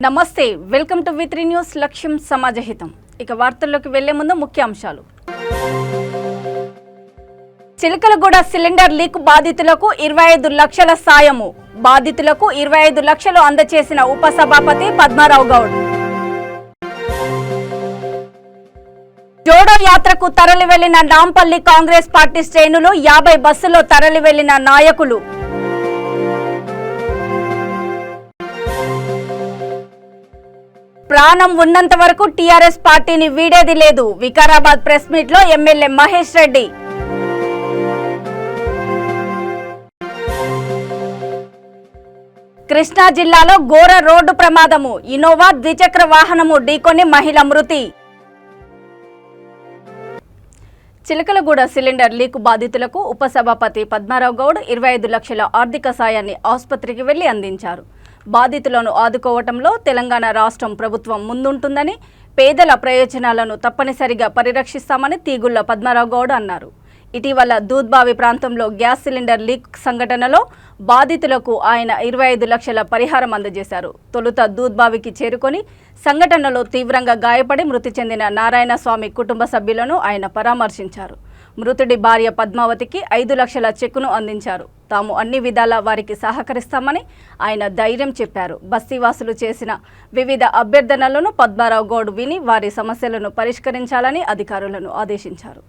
నమస్తే, welcome to వి3 news. లక్ష్యం సమాజహితం. ఇక వార్తల్లోకి వెళ్లే ముందు ముఖ్యాంశాలు. చిలకలగూడ సిలిండర్ లీక్ బాధితులకు 25 లక్షల సాయము. బాధితులకు 25 లక్షలు అందజేసిన ఉపసభాపతి పద్మారావు గౌడ్. జోడో యాత్రకు తరలి వెళ్లిన నాంపల్లి కాంగ్రెస్ పార్టీ శ్రేణులు 50 బస్సులో తరలి వెళ్లిన నాయకులు. ప్రాణం ఉన్నంత వరకు టీఆర్ఎస్ పార్టీని వీడేది లేదు. వికారాబాద్ ప్రెస్ మీట్ లో ఎమ్మెల్యే మహేష్ రెడ్డి. కృష్ణా జిల్లాలో ఘోర రోడ్డు ప్రమాదము. ఇన్నోవా ద్విచక్ర వాహనము ఢీకొని మహిళ మృతి. చిలకలగూడ సిలిండర్ లీకు బాధితులకు ఉపసభాపతి పద్మారావు గౌడ్ 25 లక్షల ఆర్థిక సాయాన్ని ఆసుపత్రికి వెళ్లి అందించారు. బాధితులను ఆదుకోవటంలో తెలంగాణ రాష్ట్రం ప్రభుత్వం ముందుంటుందని, పేదల ప్రయోజనాలను తప్పనిసరిగా పరిరక్షిస్తామని తీగుళ్ల పద్మారావు గౌడ్ అన్నారు. ఇటీవల దూద్బావి ప్రాంతంలో గ్యాస్ సిలిండర్ లీక్ సంఘటనలో బాధితులకు ఆయన 25 లక్షల పరిహారం అందజేశారు. తొలుత దూద్బావికి చేరుకొని సంఘటనలో తీవ్రంగా గాయపడి మృతి చెందిన నారాయణ స్వామి కుటుంబ సభ్యులను ఆయన పరామర్శించారు. మృతుడి భార్య పద్మావతికి 5 లక్షల చెక్కును అందించారు. తాము అన్ని విధాలా వారికి సహకరిస్తామని ఆయన ధైర్యం చెప్పారు. బస్తీవాసులు చేసిన వివిధ అభ్యర్థనలను పద్మారావు గౌడ్ విని వారి సమస్యలను పరిష్కరించాలని అధికారులను ఆదేశించారు.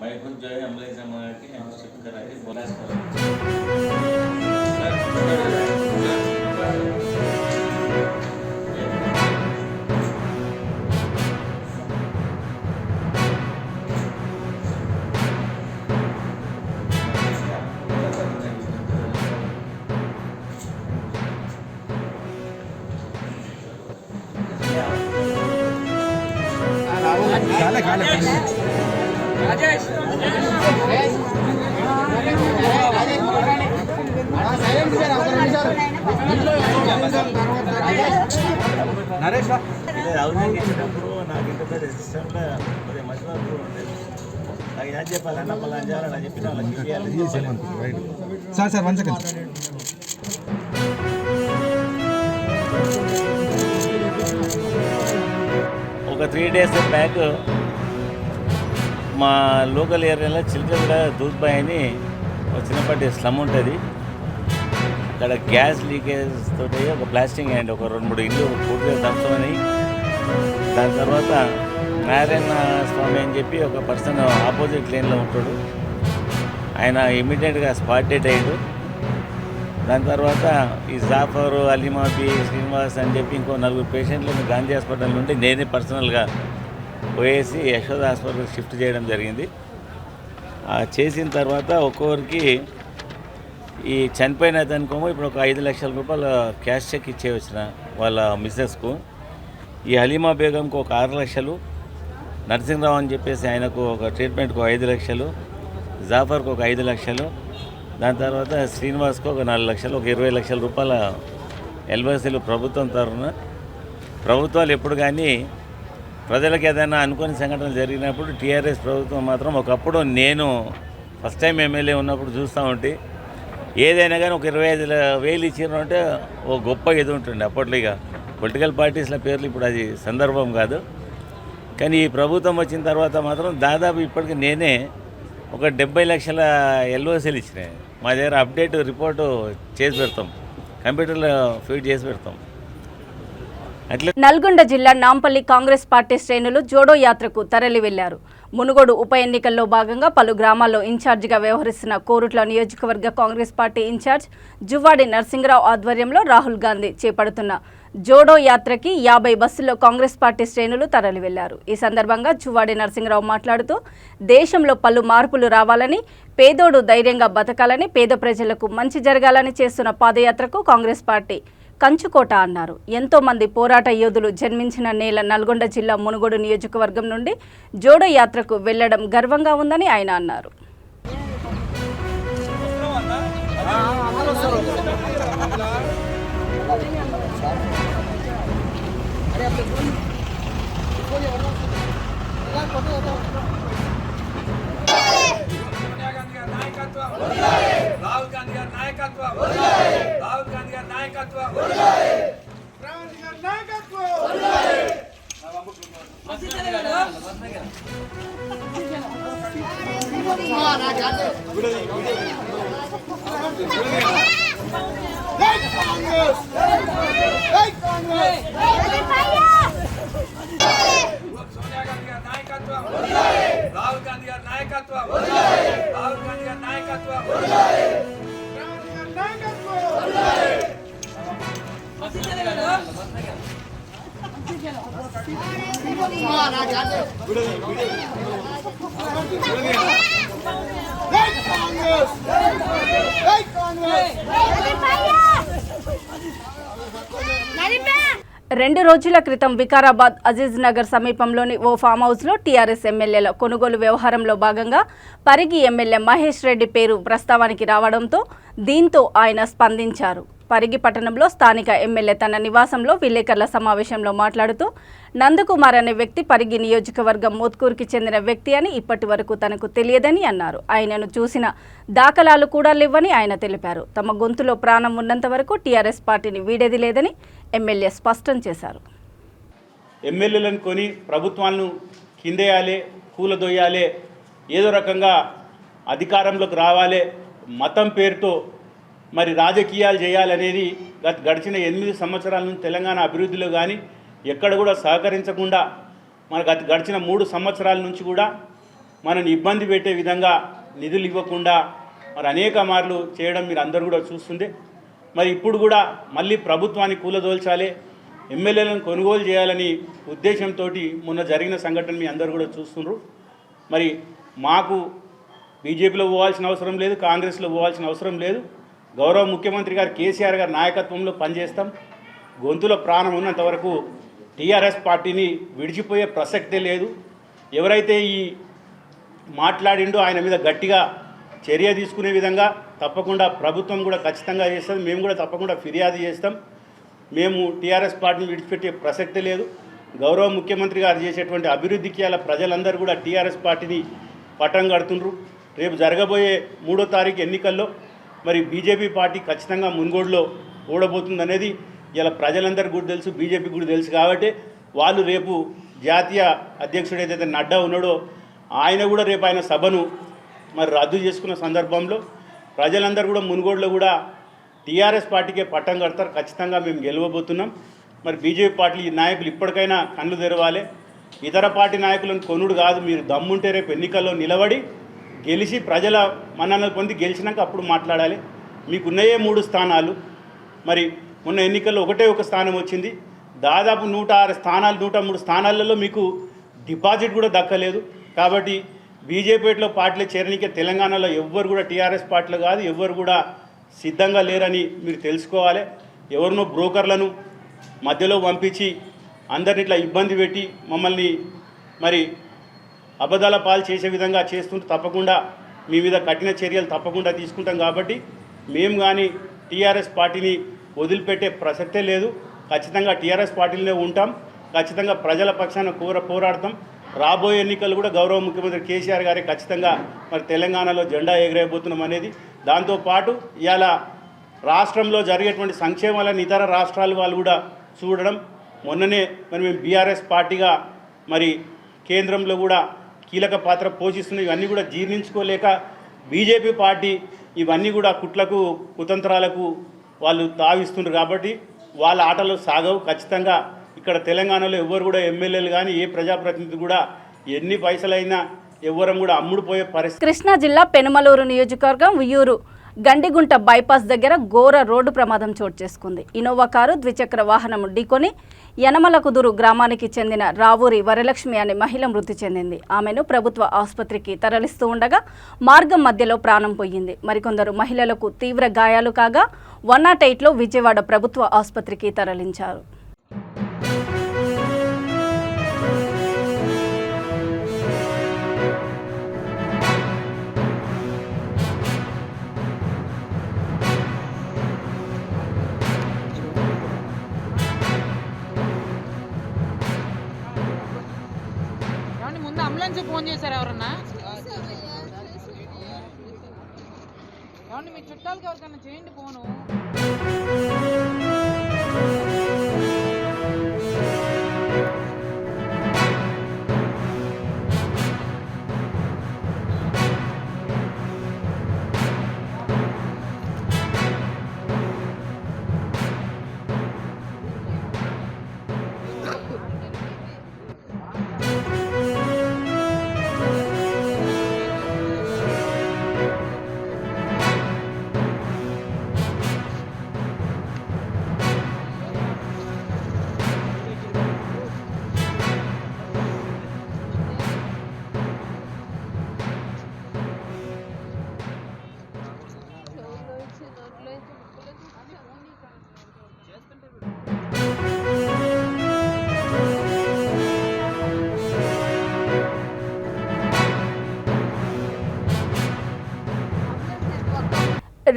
मैं खुद जो है एम्बुलेंस मंगा के शिफ्ट करा के बोला నరేష్ అవునండి ఇచ్చినప్పుడు నాకు ఇంటర్నెట్ సిస్టంలో కొద్దిగా మర్చిపోతూ ఉండేది. నాకు ఏం చెప్పాలన్నా మళ్ళీ చేయాలని చెప్పి వాళ్ళకి సార్ 1 సెకండ్. ఒక 3 days బ్యాక్ మా లోకల్ ఏరియాలో చిలకలగూడ దూద్బాయ్ అని ఒక చిన్నపాటి స్లమ్ ఉంటుంది. అక్కడ గ్యాస్ లీకేజ్ తోటి ఒక ప్లాస్టింగ్ అండ్ ఒక 2-3 ఇల్లు పూర్తిగా ధ్వంసమని, దాని తర్వాత నారాయణ స్వామి అని చెప్పి ఒక పర్సన్ ఆపోజిట్ లేన్లో ఉంటాడు. ఆయన ఇమీడియట్గా స్పాట్ డెడ్ అయ్యాడు. దాని తర్వాత ఈ జాఫర్, అలీమాబి, శ్రీనివాస్ అని చెప్పి ఇంకో 4 పేషెంట్లను గాంధీ హాస్పిటల్ నుండి నేనే పర్సనల్గా పోయేసి యశోద హాస్పిటల్కి షిఫ్ట్ చేయడం జరిగింది. చేసిన తర్వాత ఒక్కొక్కరికి ఈ చనిపోయిన అతనికేమో ఇప్పుడు ఒక 5 లక్షల రూపాయల క్యాష్ చెక్ ఇచ్చే వచ్చిన వాళ్ళ మిస్సెస్కు. ఈ హలీమా బేగంకు ఒక 6 లక్షలు, నరసింహరావు అని చెప్పేసి ఆయనకు ఒక ట్రీట్మెంట్కు 5 లక్షలు, జాఫర్కు ఒక 5 లక్షలు, దాని తర్వాత శ్రీనివాస్కు ఒక 4 లక్షలు, ఒక 20 లక్షల రూపాయల ఎల్బసీలు ప్రభుత్వం తరఫున. ప్రభుత్వాలు ఎప్పుడు కానీ ప్రజలకు ఏదైనా అనుకోని సంఘటనలు జరిగినప్పుడు టీఆర్ఎస్ ప్రభుత్వం మాత్రం ఒకప్పుడు నేను ఫస్ట్ టైం ఎమ్మెల్యే ఉన్నప్పుడు చూస్తూ ఉంటే ఏదైనా కానీ ఒక 25,000 ఇచ్చినంటే ఓ గొప్ప ఇది ఉంటుండే. అప్పట్లో ఇక పొలిటికల్ పార్టీస్ల పేర్లు ఇప్పుడు అది సందర్భం కాదు. కానీ ఈ ప్రభుత్వం వచ్చిన తర్వాత మాత్రం దాదాపు ఇప్పటికి నేనే ఒక 70 లక్షల ఎల్ఓసీలు ఇచ్చినాయి. మా దగ్గర అప్డేట్ రిపోర్టు చేసి పెడతాం, కంప్యూటర్లో ఫీడ్ చేసి పెడతాం. నల్గొండ జిల్లా నాంపల్లి కాంగ్రెస్ పార్టీ శ్రేణులు జోడో యాత్రకు తరలి వెళ్లారు. మునుగోడు ఉప ఎన్నికల్లో భాగంగా పలు గ్రామాల్లో ఇన్ఛార్జిగా వ్యవహరిస్తున్న కోరుట్ల నియోజకవర్గ కాంగ్రెస్ పార్టీ ఇన్ఛార్జ్ జువ్వాడి నరసింహరావు ఆధ్వర్యంలో రాహుల్ గాంధీ చేపడుతున్న జోడో యాత్రకి 50 బస్సుల్లో కాంగ్రెస్ పార్టీ శ్రేణులు తరలి వెళ్లారు. ఈ సందర్భంగా జువ్వాడి నరసింహరావు మాట్లాడుతూ దేశంలో పలు మార్పులు రావాలని, పేదోడు ధైర్యంగా బతకాలని, పేద ప్రజలకు మంచి జరగాలని చేస్తున్న పాదయాత్రకు కాంగ్రెస్ పార్టీ కంచుకోట అన్నారు. ఎంతో మంది పోరాట యోధులు జన్మించిన నేల నల్గొండ జిల్లా మునుగోడు నియోజకవర్గం నుండి జోడో యాత్రకు వెళ్లడం గర్వంగా ఉందని ఆయన అన్నారు. రెండు రోజుల క్రితం వికారాబాద్ అజీజ్ నగర్ సమీపంలోని ఓ ఫామ్ హౌస్లో టీఆర్ఎస్ ఎమ్మెల్యేల కొనుగోలు వ్యవహారంలో భాగంగా పరిగి ఎమ్మెల్యే మహేష్ రెడ్డి పేరు ప్రస్తావానికి రావడంతో దీంతో ఆయన స్పందించారు. పరిగి పట్టణంలో స్థానిక ఎమ్మెల్యే తన నివాసంలో విలేకరుల సమావేశంలో మాట్లాడుతూ నందకుమార్ అనే వ్యక్తి పరిగి నియోజకవర్గం మోత్కూరుకి చెందిన వ్యక్తి అని ఇప్పటి వరకు తనకు తెలియదని అన్నారు. ఆయనను చూసిన దాఖలాలు కూడా లేవని ఆయన తెలిపారు. తమ గొంతులో ప్రాణం ఉన్నంత వరకు టీఆర్ఎస్ పార్టీని వీడేది లేదని ఎమ్మెల్యే స్పష్టం చేశారు. ఎమ్మెల్యేలను కొని ప్రభుత్వాలను కిందేయాలి, కూలదొయ్యాలి, ఏదో రకంగా అధికారంలోకి రావాలి, మతం పేరుతో మరి రాజకీయాలు చేయాలనేది గడిచిన 8 సంవత్సరాల నుంచి తెలంగాణ అభివృద్ధిలో కానీ ఎక్కడ కూడా సహకరించకుండా మనకు గడిచిన 3 సంవత్సరాల నుంచి కూడా మనని ఇబ్బంది పెట్టే విధంగా నిధులు ఇవ్వకుండా మరి అనేక మార్లు చేయడం మీరు అందరూ కూడా చూస్తుండే. మరి ఇప్పుడు కూడా మళ్ళీ ప్రభుత్వాన్ని కూలదోల్చాలి, ఎమ్మెల్యేలను కొనుగోలు చేయాలని ఉద్దేశంతో మొన్న జరిగిన సంఘటన మీ అందరూ కూడా చూస్తున్నారు. మరి మాకు బీజేపీలో పోవాల్సిన అవసరం లేదు, కాంగ్రెస్లో పోవాల్సిన అవసరం లేదు. గౌరవ ముఖ్యమంత్రి గారు కేసీఆర్ గారి నాయకత్వంలో పనిచేస్తాం. గొంతులో ప్రాణం ఉన్నంత వరకు టీఆర్ఎస్ పార్టీని విడిచిపోయే ప్రసక్తే లేదు. ఎవరైతే ఈ మాట్లాడిండో ఆయన మీద గట్టిగా చర్య తీసుకునే విధంగా తప్పకుండా ప్రభుత్వం కూడా ఖచ్చితంగా చేస్తుంది. మేము కూడా తప్పకుండా ఫిర్యాదు చేస్తాం. మేము టీఆర్ఎస్ పార్టీని విడిచిపెట్టే ప్రసక్తే లేదు. గౌరవ ముఖ్యమంత్రి గారు చేసేటువంటి అభివృద్ధికి అలా ప్రజలందరూ కూడా టీఆర్ఎస్ పార్టీని పట్టం కడుతుండ్రు. రేపు జరగబోయే 3వ తారీఖు ఎన్నికల్లో మరి బీజేపీ పార్టీ ఖచ్చితంగా మున్గోడులో ఓడబోతుంది అనేది ఇలా ప్రజలందరికీ కూడా తెలుసు, బీజేపీ కూడా తెలుసు. కాబట్టి వాళ్ళు రేపు జాతీయ అధ్యక్షుడు ఏదైతే నడ్డా ఉన్నాడో ఆయన కూడా రేపు ఆయన సభను మరి రద్దు చేసుకున్న సందర్భంలో ప్రజలందరూ కూడా మున్గోడులో కూడా టీఆర్ఎస్ పార్టీకే పట్టం కడతారు. ఖచ్చితంగా మేము గెలవబోతున్నాం. మరి బీజేపీ పార్టీ నాయకులు ఇప్పటికైనా కళ్ళు తెరవాలి. ఇతర పార్టీ నాయకులను కొనుడు కాదు, మీరు దమ్ముంటే రేపు ఎన్నికల్లో నిలబడి గెలిచి ప్రజల మన్ననలు పొంది గెలిచినాక అప్పుడు మాట్లాడాలి. మీకున్నయే 3 స్థానాలు. మరి మొన్న ఎన్నికల్లో ఒకటే ఒక స్థానం వచ్చింది. దాదాపు 106 స్థానాలు 103 స్థానాలలో మీకు డిపాజిట్ కూడా దక్కలేదు. కాబట్టి బీజేపీలో పార్టీలు చేరనికే తెలంగాణలో ఎవ్వరు కూడా టీఆర్ఎస్ పార్టీలు కాదు, ఎవ్వరు కూడా సిద్ధంగా లేరని మీరు తెలుసుకోవాలి. ఎవరినో బ్రోకర్లను మధ్యలో పంపించి అందరిని ఇట్లా ఇబ్బంది పెట్టి మమ్మల్ని మరి అబద్ధాల పాలు చేసే విధంగా చేస్తుంటే తప్పకుండా మీ మీద కఠిన చర్యలు తప్పకుండా తీసుకుంటాం. కాబట్టి మేము కానీ టీఆర్ఎస్ పార్టీని వదిలిపెట్టే ప్రసక్తే లేదు. ఖచ్చితంగా టీఆర్ఎస్ పార్టీలోనే ఉంటాం. ఖచ్చితంగా ప్రజల పక్షాన పోరాడతాం. రాబోయే ఎన్నికలు కూడా గౌరవ ముఖ్యమంత్రి కేసీఆర్ గారే ఖచ్చితంగా మరి తెలంగాణలో జెండా ఎగరేయబోతున్నాం అనేది. దాంతోపాటు ఇవాళ రాష్ట్రంలో జరిగేటువంటి సంక్షేమాలను ఇతర రాష్ట్రాల వాళ్ళు కూడా చూడడం. మొన్ననే మరి మేము బీఆర్ఎస్ పార్టీగా మరి కేంద్రంలో కూడా కీలక పాత్ర పోషిస్తున్నాయి. ఇవన్నీ కూడా జీర్ణించుకోలేక బీజేపీ పార్టీ ఇవన్నీ కూడా కుట్లకు కుతంత్రాలకు వాళ్ళు తావిస్తున్నారు. కాబట్టి వాళ్ళ ఆటలు సాగవు. ఖచ్చితంగా ఇక్కడ తెలంగాణలో ఎవరు కూడా ఎమ్మెల్యేలు కానీ ఏ ప్రజాప్రతినిధి కూడా ఎన్ని పైసలైనా ఎవ్వరం కూడా అమ్ముడుపోయే పరిస్థితి. కృష్ణా జిల్లా పెనుమలూరు నియోజకవర్గం ఉయ్యూరు గండిగుంట బైపాస్ దగ్గర ఘోర రోడ్డు ప్రమాదం చోటు చేసుకుంది. ఇన్నోవా కారు ద్విచక్ర వాహనం ఢీకొని యనమలకుదురు గ్రామానికి చెందిన రావూరి వరలక్ష్మి అనే మహిళ మృతి చెందింది. ఆమెను ప్రభుత్వ ఆసుపత్రికి తరలిస్తూ ఉండగా మార్గం మధ్యలో ప్రాణం పోయింది. మరికొందరు మహిళలకు తీవ్ర గాయాలు కాగా 108లో విజయవాడ ప్రభుత్వ ఆసుపత్రికి తరలించారు. ముందు అంబులెన్స్ ఫోన్ చేశారు ఎవరన్నా? ఏమండి మీ చుట్టాలకి ఎవరికైనా చేయండి ఫోను.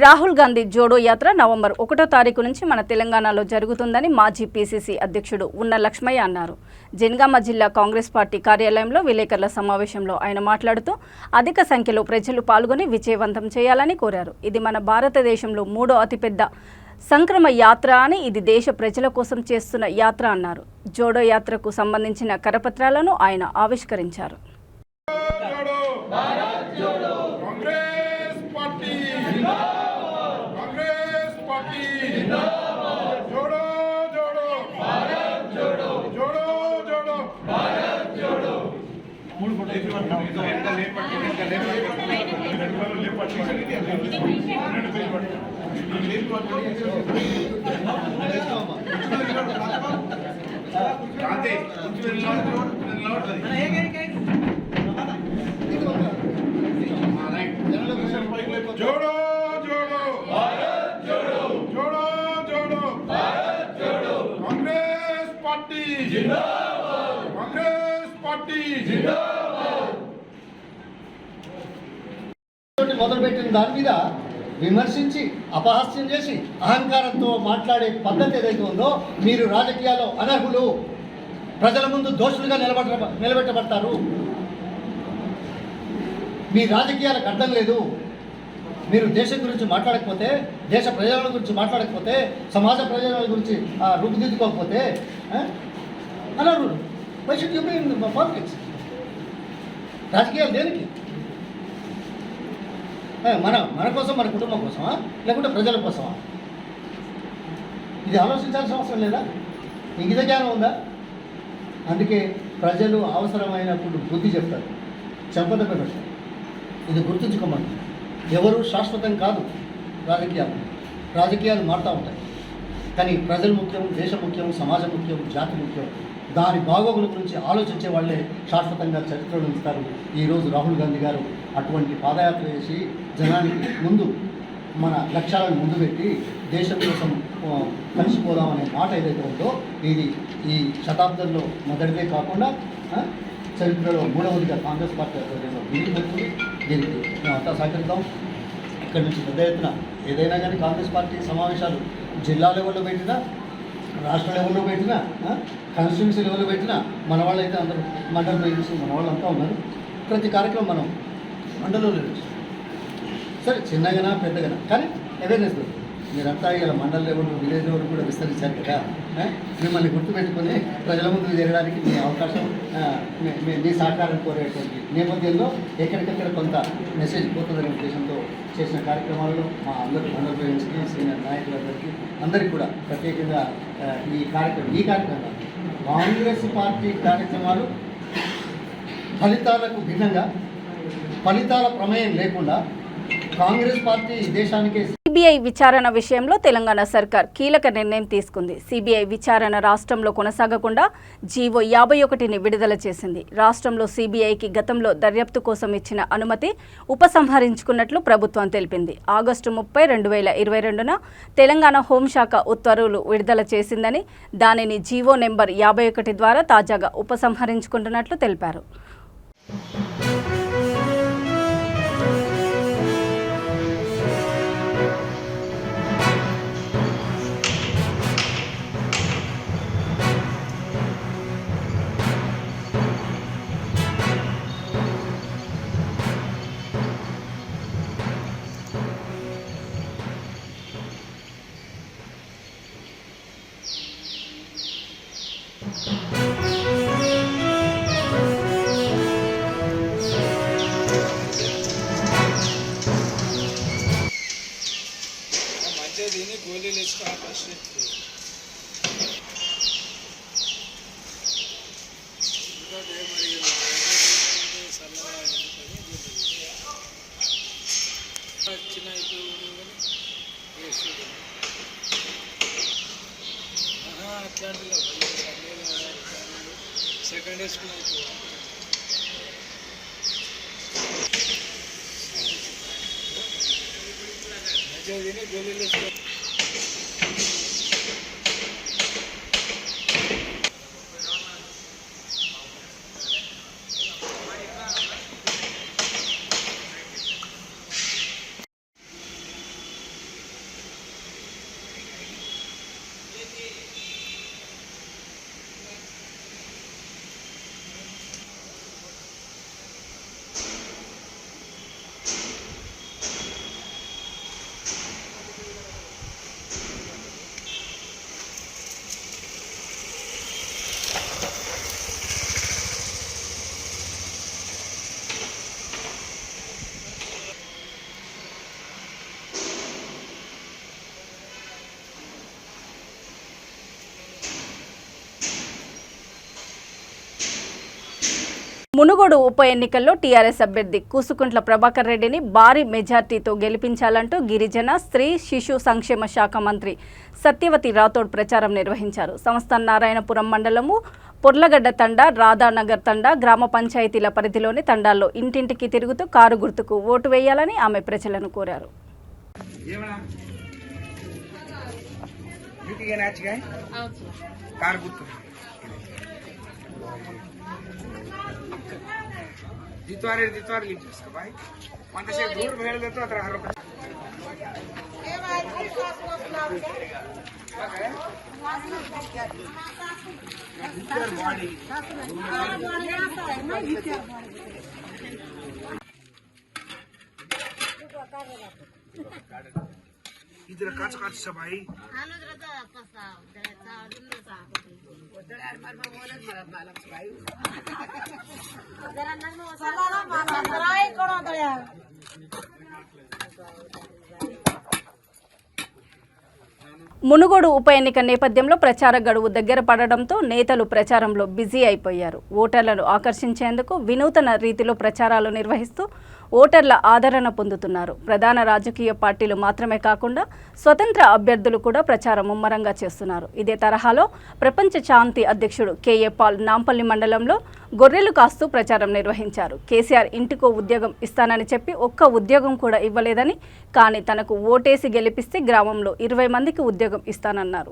రాహుల్ గాంధీ జోడో యాత్ర నవంబర్ 1వ తారీఖు నుంచి మన తెలంగాణలో జరుగుతుందని మాజీ పీసీసీ అధ్యక్షుడు ఉన్న లక్ష్మయ్య అన్నారు. జనగామ జిల్లా కాంగ్రెస్ పార్టీ కార్యాలయంలో విలేకరుల సమావేశంలో ఆయన మాట్లాడుతూ అధిక సంఖ్యలో ప్రజలు పాల్గొని విజయవంతం చేయాలని కోరారు. ఇది మన భారతదేశంలో 3వ అతిపెద్ద సంక్రమ యాత్ర అని, ఇది దేశ ప్రజల కోసం చేస్తున్న యాత్ర అన్నారు. జోడో యాత్రకు సంబంధించిన కరపత్రాలను ఆయన ఆవిష్కరించారు. మొదలుపెట్టిన దాని మీద విమర్శించి అపహాస్యం చేసి అహంకారంతో మాట్లాడే పద్ధతి ఏదైతే ఉందో, మీరు రాజకీయాల్లో అనర్హులు, ప్రజల ముందు దోషులుగా నిలబెట్టబడతారు. మీ రాజకీయాలకు అర్థం లేదు. మీరు దేశం గురించి మాట్లాడకపోతే, దేశ ప్రయోజనాల గురించి మాట్లాడకపోతే, సమాజ ప్రయోజనాల గురించి రూపుదిద్దుకోకపోతే అనర్హులు. Why should you be in politics? రాజకీయాలు దేనికి? మన కోసం, మన కుటుంబం కోసమా, లేకుంటే ప్రజల కోసమా? ఇది ఆలోచించాల్సిన అవసరం లేదా? ఇంగిత జ్ఞానం ఉందా? అందుకే ప్రజలు అవసరమైనప్పుడు బుద్ధి చెప్తారు, చెంపదెబ్బ పెడతారు. ఇది గుర్తుంచుకోమంటారు. ఎవరు శాశ్వతం కాదు. రాజకీయాలు మారుతూ ఉంటాయి. కానీ ప్రజలు ముఖ్యం, దేశం ముఖ్యం, సమాజం ముఖ్యం, జాతి ముఖ్యం. దాని బాగోగుల గురించి ఆలోచించే వాళ్ళే శాశ్వతంగా చరిత్రలో ఉంచుతారు. ఈరోజు రాహుల్ గాంధీ గారు అటువంటి పాదయాత్ర చేసి జనానికి ముందు మన లక్ష్యాలను ముందు పెట్టి దేశం కోసం కలిసిపోదామనే మాట ఏదైతే ఉందో, ఇది ఈ శతాబ్దంలో మొదటిదే కాకుండా చరిత్రలో 3వదిగా కాంగ్రెస్ పార్టీ ఆధ్వర్యంలో విడిపోతుంది. దీనికి మేమంతా సహకరిద్దాం. ఇక్కడి నుంచి పెద్ద ఎత్తున ఏదైనా కానీ కాంగ్రెస్ పార్టీ సమావేశాలు జిల్లా లెవెల్లో పెట్టినా, రాష్ట్ర లెవెల్లో పెట్టినా, కాన్స్టిట్యున్సీ లెవెల్లో పెట్టినా, మన వాళ్ళు అయితే అందరూ మండల ప్రెసిడెంట్స్ మన వాళ్ళంతా ఉన్నారు. ప్రతి కార్యక్రమం మనం మండలంలో లేదు. సరే చిన్నగానా పెద్దగానా, కానీ అవేర్నెస్ లేదు. మీరంతా ఇలా మండల లెవెల్, విలేజ్ లెవెల్ కూడా విస్తరించారు కదా. మిమ్మల్ని గుర్తుపెట్టుకుని ప్రజల ముందుకు జరగడానికి మీ అవకాశం, మీ సహకారం కోరేటువంటి నేపథ్యంలో ఎక్కడికక్కడ కొంత మెసేజ్ పోతుందనే ఉద్దేశంతో చేసిన కార్యక్రమాల్లో మా అందరూ మండల ప్రెసిడెంట్స్కి, సీనియర్ నాయకులందరికీ అందరికీ కూడా ప్రత్యేకంగా ఈ కార్యక్రమంలో కాంగ్రెస్ పార్టీ కార్యక్రమాలు ఫలితాలకు భిన్నంగా, ఫలితాల ప్రమేయం లేకుండా కాంగ్రెస్ పార్టీ దేశానికి సిబిఐ విచారణ విషయంలో తెలంగాణ సర్కార్ కీలక నిర్ణయం తీసుకుంది. సిబిఐ విచారణ రాష్ట్రంలో కొనసాగకుండా జీవో 51ని విడుదల చేసింది. రాష్ట్రంలో సిబిఐకి గతంలో దర్యాప్తు కోసం ఇచ్చిన అనుమతి ఉపసంహరించుకున్నట్లు ప్రభుత్వం తెలిపింది. ఆగస్టు 30, 2022న తెలంగాణ హోంశాఖ ఉత్తర్వులు విడుదల చేసిందని, దానిని జీవో నెంబర్ 51 ద్వారా తాజాగా ఉపసంహరించుకుంటున్నట్లు తెలిపారు. సెకండ్ వేసుకున్నాయి గోళీలు మునుగోడు ఉప ఎన్నికల్లో టీఆర్ఎస్ అభ్యర్థి కూసుకుంట్ల ప్రభాకర్ రెడ్డిని భారీ మెజార్టీతో గెలిపించాలంటూ గిరిజన, స్త్రీ, శిశు సంక్షేమ శాఖ మంత్రి సత్యవతి రాథోడ్ ప్రచారం నిర్వహించారు. సంస్థ నారాయణపురం మండలము పొర్లగడ్డ తండా, రాధానగర్ తండా గ్రామ పంచాయతీల పరిధిలోని తండాల్లో ఇంటింటికి తిరుగుతూ కారు గుర్తుకు ఓటు వేయాలని ఆమె ప్రజలను కోరారు. दितवारे लीजिए इसका भाई वहां से दूर भेड़ देते हो तरह इधर काच काच सब भाई మునుగోడు ఉప ఎన్నిక నేపథ్యంలో ప్రచార గడువు దగ్గర పడడంతో నేతలు ప్రచారంలో బిజీ అయిపోయారు. ఓటర్లను ఆకర్షించేందుకు వినూతన రీతిలో ప్రచారాలు నిర్వహిస్తూ ఓటర్ల ఆదరణ పొందుతున్నారు. ప్రధాన రాజకీయ పార్టీలు మాత్రమే కాకుండా స్వతంత్ర అభ్యర్థులు కూడా ప్రచారం ముమ్మరంగా చేస్తున్నారు. ఇదే తరహాలో ప్రపంచ శాంతి అధ్యక్షుడు కేఏ పాల్ నాంపల్లి మండలంలో గొర్రెలు కాస్తూ ప్రచారం నిర్వహించారు. కేసీఆర్ ఇంటికో ఉద్యోగం ఇస్తానని చెప్పి ఒక్క ఉద్యోగం కూడా ఇవ్వలేదని, కానీ తనకు ఓటేసి గెలిపిస్తే గ్రామంలో 20 మందికి ఉద్యోగం ఇస్తానన్నారు.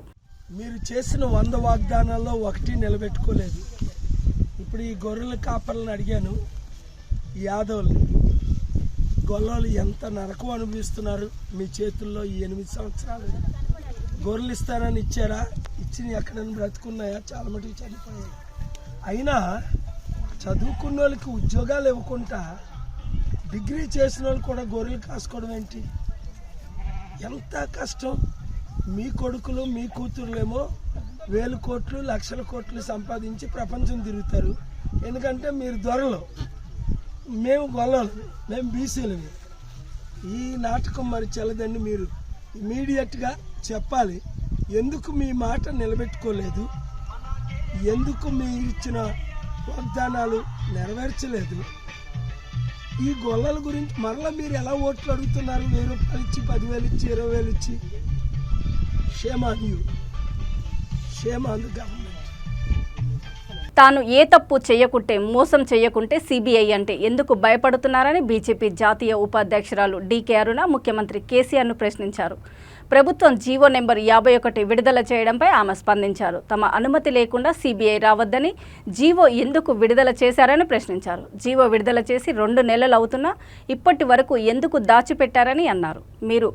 మీరు చేసిన 100 వాగ్దానాల్లో ఒకటి నిలబెట్టుకోలేదు. ఇప్పుడు ఈ గొర్రెల కాపర్లను అడిగాను, యాదవులు గొల్లలు ఎంత నరకం అనుభవిస్తున్నారు మీ చేతుల్లో ఈ 8 సంవత్సరాలు. గొర్రెలు ఇస్తానని ఇచ్చారా? ఇచ్చిన ఎక్కడైనా బ్రతుకున్నాయా? చాలా మటుకు చనిపోయాయి. అయినా చదువుకున్న వాళ్ళకి ఉద్యోగాలు ఇవ్వకుండా డిగ్రీ చేసిన వాళ్ళు కూడా గొర్రెలు కాసుకోవడం ఏంటి? ఎంత కష్టం. మీ కొడుకులు మీ కూతురులేమో 1000 కోట్లు 1,00,000 కోట్లు సంపాదించి ప్రపంచం తిరుగుతారు. ఎందుకంటే మీరు దొరలు, మేము గొల్లలు, మేము బీసీలవి. ఈ నాటకం మరి చెల్లదండి. మీరు ఇమీడియట్గా చెప్పాలి, ఎందుకు మీ మాట నిలబెట్టుకోలేదు, ఎందుకు మీరు ఇచ్చిన వాగ్దానాలు నెరవేర్చలేదు. ఈ గొల్లల గురించి మరలా మీరు ఎలా ఓట్లు అడుగుతున్నారు? 1000 రూపాయలు ఇచ్చి, 10,000 ఇచ్చి, 20,000 ఇచ్చి. Shame on you, shame on the government. తాను ఏ తప్పు చేయకుంటే, మోసం చేయకుంటే సిబిఐ అంటే ఎందుకు భయపడుతున్నారని బీజేపీ జాతీయ ఉపాధ్యక్షురాలు డీకే అరుణ ముఖ్యమంత్రి కేసీఆర్ను ప్రశ్నించారు. ప్రభుత్వం జీవో నెంబర్ 51 విడుదల చేయడంపై ఆమె స్పందించారు. తమ అనుమతి లేకుండా సిబిఐ రావద్దని జీవో ఎందుకు విడుదల చేశారని ప్రశ్నించారు. జీవో విడుదల చేసి 2 నెలలు అవుతున్నా ఇప్పటి వరకు ఎందుకు దాచిపెట్టారని అన్నారు. మీరు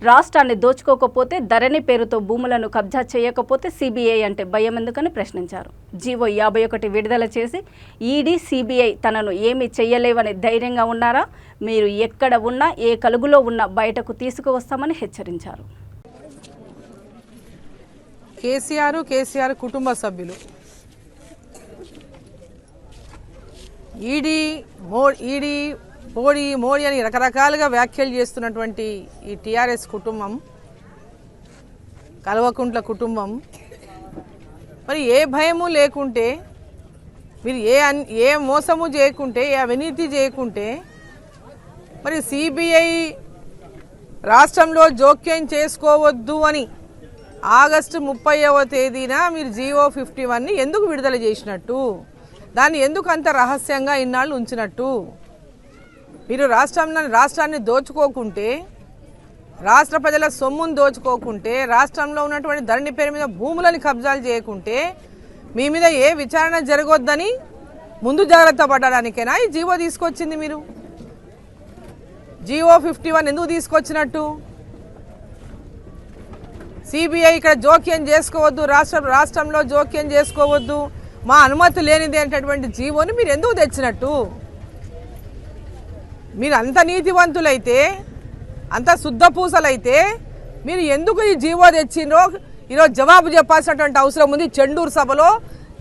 రాష్ట్రాన్ని దోచుకోకపోతే, ధరణి పేరుతో భూములను కబ్జా చేయకపోతే సిబిఐ అంటే భయం ఎందుకని ప్రశ్నించారు. జీవో 51 విడుదల చేసి ఈడీ, సిబిఐ తనను ఏమీ చెయ్యలేవని ధైర్యంగా ఉన్నారా? మీరు ఎక్కడ ఉన్నా, ఏ కలుగులో ఉన్నా బయటకు తీసుకువస్తామని హెచ్చరించారు. కేసీఆర్ కుటుంబ సభ్యులు ఈడీ మోడీ అని రకరకాలుగా వ్యాఖ్యలు చేస్తున్నటువంటి ఈ టీఆర్ఎస్ కుటుంబం, కల్వకుంట్ల కుటుంబం మరి ఏ భయము లేకుంటే, మీరు ఏ మోసము చేయకుంటే, ఏ అవినీతి చేయకుంటే మరి సిబిఐ రాష్ట్రంలో జోక్యం చేసుకోవద్దు అని ఆగస్టు 30వ తేదీన మీరు జీవో 51ని ఎందుకు విడుదల చేసినట్టు? దాన్ని ఎందుకు అంత రహస్యంగా ఇన్నాళ్ళు ఉంచినట్టు? మీరు రాష్ట్రాన్ని దోచుకోకుంటే, రాష్ట్ర ప్రజల సొమ్మును దోచుకోకుంటే, రాష్ట్రంలో ఉన్నటువంటి ధరణి పేరు మీద భూములను కబ్జాలు చేయకుంటే మీ మీద ఏ విచారణ జరగొద్దని ముందు జాగ్రత్త పడడానికైనా ఈ జీవో తీసుకొచ్చింది. మీరు జీవో 51 ఎందుకు తీసుకొచ్చినట్టు? సిబిఐ ఇక్కడ జోక్యం చేసుకోవద్దు, రాష్ట్రంలో జోక్యం చేసుకోవద్దు, మా అనుమతి లేనిది అనేటటువంటి జీవోని మీరు ఎందుకు తెచ్చినట్టు? మీరు అంత నీతివంతులైతే, అంత శుద్ధపూసలైతే మీరు ఎందుకు ఈ జీవో తెచ్చిండ్రో ఈరోజు జవాబు చెప్పాల్సినటువంటి అవసరం ఉంది. చెండూరు సభలో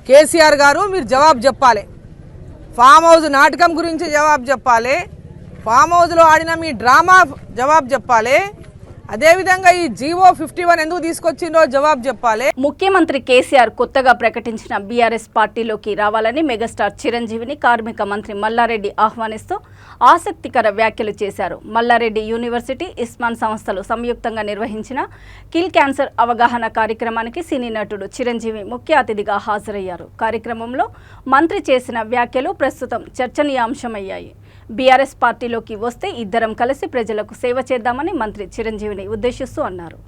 కేసీఆర్ గారు మీరు జవాబు చెప్పాలి. ఫామ్ హౌస్ నాటకం గురించి జవాబు చెప్పాలి. ఫామ్ హౌస్లో ఆడిన మీ డ్రామా జవాబు చెప్పాలి. అదేవిధంగా ఈ జీవో 51 ఎందుకు తీసుకొచ్చిందో జవాబు చెప్పాలి. ముఖ్యమంత్రి కేసీఆర్ కొత్తగా ప్రకటించిన బీఆర్ఎస్ పార్టీలోకి రావాలని మెగాస్టార్ చిరంజీవిని కార్మిక మంత్రి మల్లారెడ్డి ఆహ్వానిస్తూ ఆసక్తికర వ్యాఖ్యలు చేశారు. మల్లారెడ్డి యూనివర్సిటీ, ఇస్మాన్ సంస్థలు సంయుక్తంగా నిర్వహించిన కిల్ క్యాన్సర్ అవగాహన కార్యక్రమానికి సినీ నటుడు చిరంజీవి ముఖ్య అతిథిగా హాజరయ్యారు. కార్యక్రమంలో మంత్రి చేసిన వ్యాఖ్యలు ప్రస్తుతం చర్చనీయాంశమయ్యాయి. బీఆర్ఎస్ పార్టీలోకి వస్తే ఇద్దరం కలిసి ప్రజలకు సేవ చేద్దామని మంత్రి చిరంజీవిని ఉద్దేశిస్తూ అన్నారు.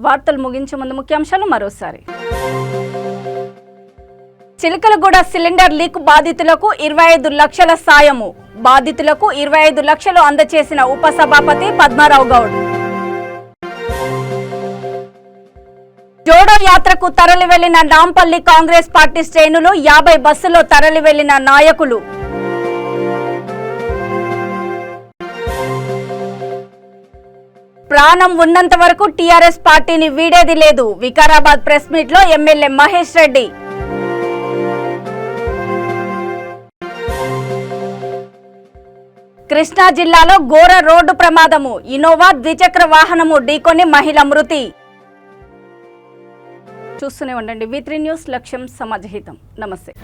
వార్తలు ముగించే ముందు ముఖ్యాంశాలు మరోసారి. చిలకలగూడ సిలిండర్ లీక్ బాధితులకు 25 లక్షల సాయము. బాధితులకు 25 లక్షలు అందజేసిన ఉపసభాపతి పద్మారావు గౌడ్. జోడో యాత్రకు తరలి వెళ్లిన నాంపల్లి కాంగ్రెస్ పార్టీ శ్రేణులు, 50 బస్సులో తరలి వెళ్లిన నాయకులు. ప్రాణం ఉన్నంత వరకు టీఆర్ఎస్ పార్టీని వీడేది లేదు. వికారాబాద్ ప్రెస్ మీట్ లో ఎమ్మెల్యే మహేష్ రెడ్డి. కృష్ణా జిల్లాలో ఘోర రోడ్డు ప్రమాదము. ఇన్నోవా ద్విచక్ర వాహనము ఢీకొని మహిళ మృతి. చూస్తూనే ఉండండి V3 న్యూస్, లక్ష్యం సమాజహితం. నమస్తే.